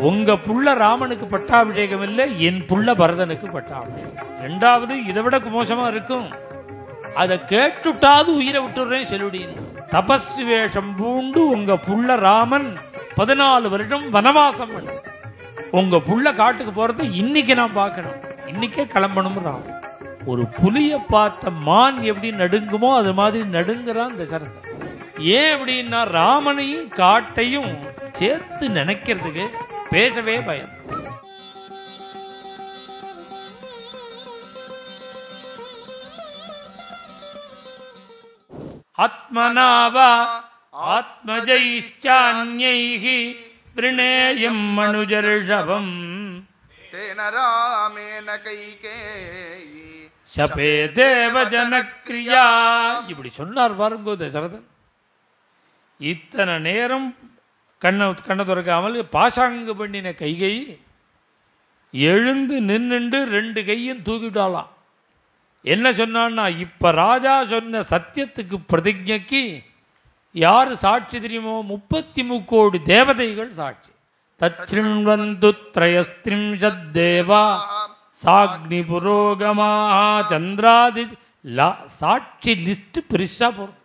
உங்க புள்ள ராமனுக்கு பட்டாபிஷேகம் இல்லை, என் புள்ள பரதனுக்கு பட்டாபிஷேகம். ரெண்டாவது இதை விட மோசமா இருக்கும், அதை கேட்டுட்டாது உயிரை விட்டுறேன் செல்லுடின்னு. தபஸ்வி வேஷம் பூண்டு உங்க புள்ள ராமன் 14 வருடம் வனவாசம் பண்ண, உங்க புள்ள காட்டுக்கு போறதை இன்னைக்கு நான் பார்க்கணும், இன்னைக்கே கிளம்பணும் ராமன். ஒரு புலிய பார்த்த மான் எப்படி நடுங்குமோ அது மாதிரி நடுங்குறான் தசரதன். ஏன் அப்படின்னா ராமனையும் காட்டையும் சேர்த்து நினைக்கிறதுக்கு பேசவே பயம். ஆத்மனாவா ஆத்மஜைச்சான்யைஹி பிரணேயம் மனுஜர்ஷவம் தேன ராமேன கைகேயி சபே தேவஜனக்ரியா. இப்படி சொன்னார் பாருங்கோ தசரதன். இத்தனை நேரம் கண்ணை துறக்காமல் பாசாங்கு பண்ணின கைகை எழுந்து நின்னுண்டு 2 கையும் தூக்கிட்டாலாம். என்ன சொன்னான்னா, இப்ப ராஜா சொன்ன சத்தியத்துக்கு பிரதிஜைக்கு யாரு சாட்சி தெரியுமோ? 33 கோடி தேவதைகள் சாட்சி. தச்ருண்வந்து த்ரயஸ்த்ரிம்ஷத் தேவா சாக்னி புரோகமா சந்திராதி. சாட்சி லிஸ்ட் பெருசா போறது.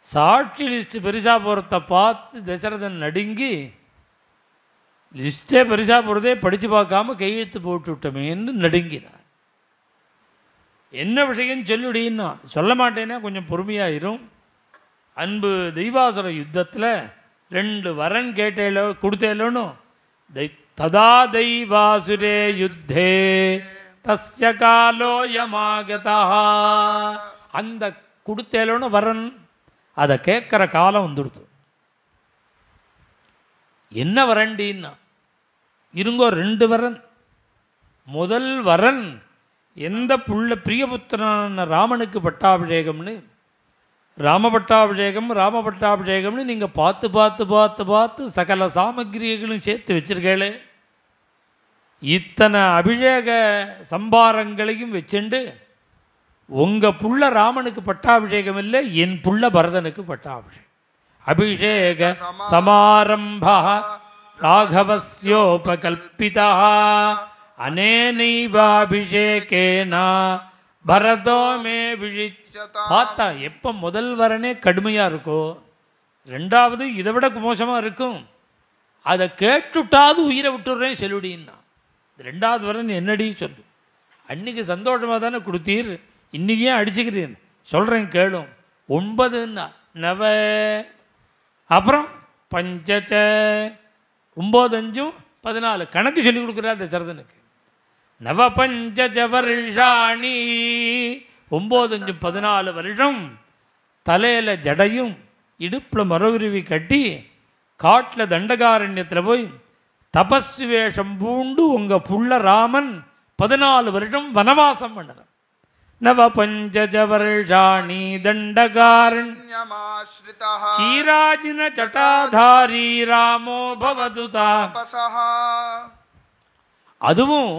சாட்சி லிஸ்ட் பெருசா போறத பார்த்து தசரதன் நடுங்கி, லிஸ்டே பெருசா போறதே படிச்சு பார்க்காம கையெழுத்து போட்டு விட்டமேன்னு நடுங்கினார். என்ன விஷயம் சொல்லுடின்னா, சொல்ல மாட்டேன்னா கொஞ்சம் பொறுமையாயிரும். அன்பு தெய்வாசுர யுத்தத்தில் 2 வரன் கேட்டேலோ கொடுத்தேலோன்னு, ததா தெய்வாசுரே யுத்தே தஸ்ய காலோ யமாகதா. அந்த கொடுத்தேலோன்னு வரன், அதை கேட்குற காலம் வந்துடுது. என்ன வரண்டின்னா, இருங்கோ 2 வரன். முதல் வரன் எந்த புள்ள பிரியபுத்திரனான ராமனுக்கு பட்டாபிஷேகம்னு, ராமபட்டாபிஷேகம்னு நீங்கள் பார்த்து பார்த்து பார்த்து பார்த்து சகல சாமகிரிகளும் சேர்த்து வச்சிருக்கேளே, இத்தனை அபிஷேக சம்பாரங்களையும் வச்சுண்டு உங்கள் புள்ள ராமனுக்கு பட்டாபிஷேகம் இல்லை, என் புள்ள பரதனுக்கு பட்டாபிஷேகம். அபிஷேக சமாரம்பா ராகவஸ்யோபகல்பிதா அனேனைவாபிஷேகேன பரதோ மே விழிச்சதா. பார்த்தா எப்போ முதல் வரனே கடுமையாக இருக்கோ, ரெண்டாவது இதை விட மோசமாக இருக்கும், அதை கேட்டுட்டாது உயிரை விட்டுறேன் செல்லுடின்னா. 2வது வரன் என்னடி சொல்லு. அன்னைக்கு சந்தோஷமாக தானே கொடுத்தீர், இன்னைக்கே அடிச்சுக்கிறீர். சொல்கிறேன் கேளும். 9ன்னா நவ, அப்புறம் பஞ்சச்ச, 9 5 14 கணக்கு சொல்லி கொடுக்குறார் தசரதனுக்கு. நவ பஞ்ச வருஷாணி, 9 5 14 வருஷம் தலையில் ஜடையும் இடுப்பில் மரவுருவி கட்டி காட்டில் தண்டகாரண்யத்தில் போய் தபஸ்வி வேஷம் பூண்டு உங்கள் புள்ள ராமன் 14 வருஷம் வனவாசம் பண்ணுறான். நவ பஞ்ச வருஷாணி தண்டகாரண்யமாஸ்ரிதா சீராஜின சட்டாதாரி ராமோ பவது தாபஸஹ. அதுவும்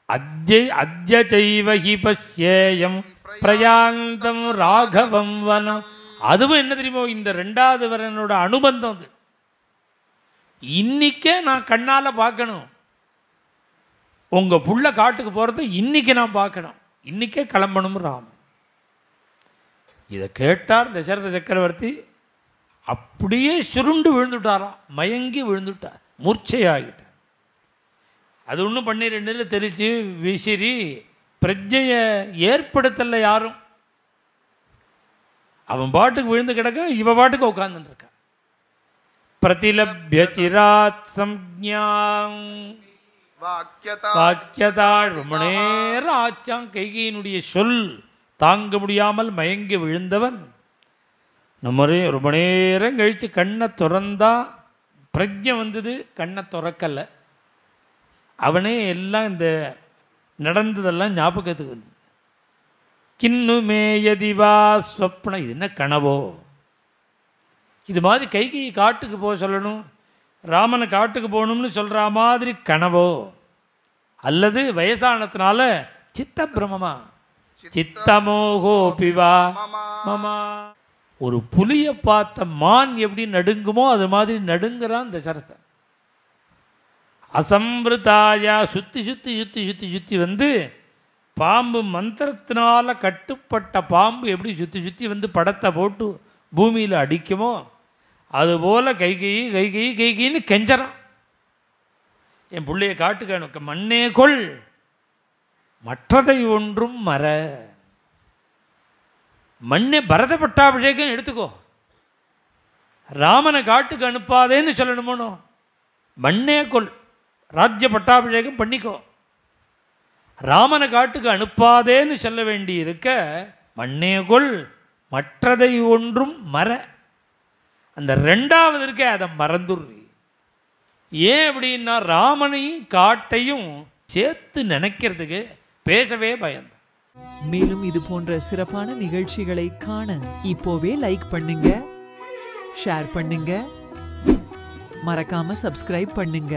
அத்ய சைவ ஹி பஸ்யேயம் பிரயாந்தம் ராகவம் வனம். அதுவும் என்ன தெரியுமோ, இந்த 2வது வரனோட அனுபந்தம் அது. இன்னைக்கே நான் கண்ணால் பார்க்கணும், உங்கள் புள்ள காட்டுக்கு போகிறத இன்னைக்கு நான் பார்க்கணும், இன்னைக்கே கிளம்பணும் ராமன். இதை கேட்டார் தசரத சக்கரவர்த்தி. அப்படியே சுருண்டு விழுந்துட்டாராம், மயங்கி விழுந்துட்டார், மூர்ச்சையாகிட்டார். அது ஒன்றும் 12 தெரிச்சு விசிறி பிரஜையை ஏற்படுத்தல யாரும். அவன் பாட்டுக்கு விழுந்து கிடக்க, இவ பாட்டுக்கு உட்கார்ந்துட்டு இருக்க. பிரதிலப்ய சிராத் சம்ஞாம் வாக்கியதா. ரொம்ப நேரம் ஆச்சான் கைகையினுடைய சொல் தாங்க முடியாமல் மயங்கி விழுந்தவன் ரொம்ப நேரம் கழித்து கண்ணை திறந்தா பிரஜை வந்தது, கண்ணை திறக்கலை. அவனே எல்லாம் இந்த நடந்ததெல்லாம் ஞாபகத்துக்கு வந்தது. கிண்ணுமே யதிவா ஸ்வப்ன, இது என்ன கனவோ? இது மாதிரி கைகையை காட்டுக்கு போக சொல்லணும், ராமனை காட்டுக்கு போகணும்னு சொல்கிற மாதிரி கனவோ, அல்லது வயசானதுனால சித்த பிரமமா சித்தமோகோ பிவா மமா. ஒரு புலியை பார்த்த மான் எப்படி நடுங்குமோ அது மாதிரி நடுங்குறான் தசரதன். அசம்பிருதாயா சுற்றி சுற்றி சுற்றி சுற்றி சுற்றி வந்து பாம்பு மந்திரத்தினால கட்டுப்பட்ட பாம்பு எப்படி சுற்றி சுற்றி வந்து படத்தை போட்டு பூமியில் அடிக்குமோ அதுபோல் கைகைன்னு கெஞ்சறான். என் பிள்ளைய காட்டுக்க எனக்கு மண்ணே கொள் மற்றதை ஒன்றும் மற. மண்ணே பரத பட்டாபிஷேகம் எடுத்துக்கோ, ராமனை காட்டுக்கு அனுப்பாதேன்னு சொல்லணுமோனோ. மண்ணே கொள், ராஜ்ய பட்டாபிஷேகம் பண்ணிக்கோ. ராமனை காட்டுக்கு அனுப்பாதேன்னு சொல்ல வேண்டி இருக்க மண்ணே கொள் மற்றதை ஒன்றும் மற. அந்த ரெண்டாவது இருக்க அதை மறந்துடுறி. ஏன் அப்படின்னா ராமனையும் காட்டையும் சேர்த்து நினைக்கிறதுக்கு பேசவே பயந்த. மேலும் இது போன்ற சிறப்பான நிகழ்ச்சிகளை காண இப்போவே லைக் பண்ணுங்க, ஷேர் பண்ணுங்க, மறக்காம சப்ஸ்கிரைப் பண்ணுங்க.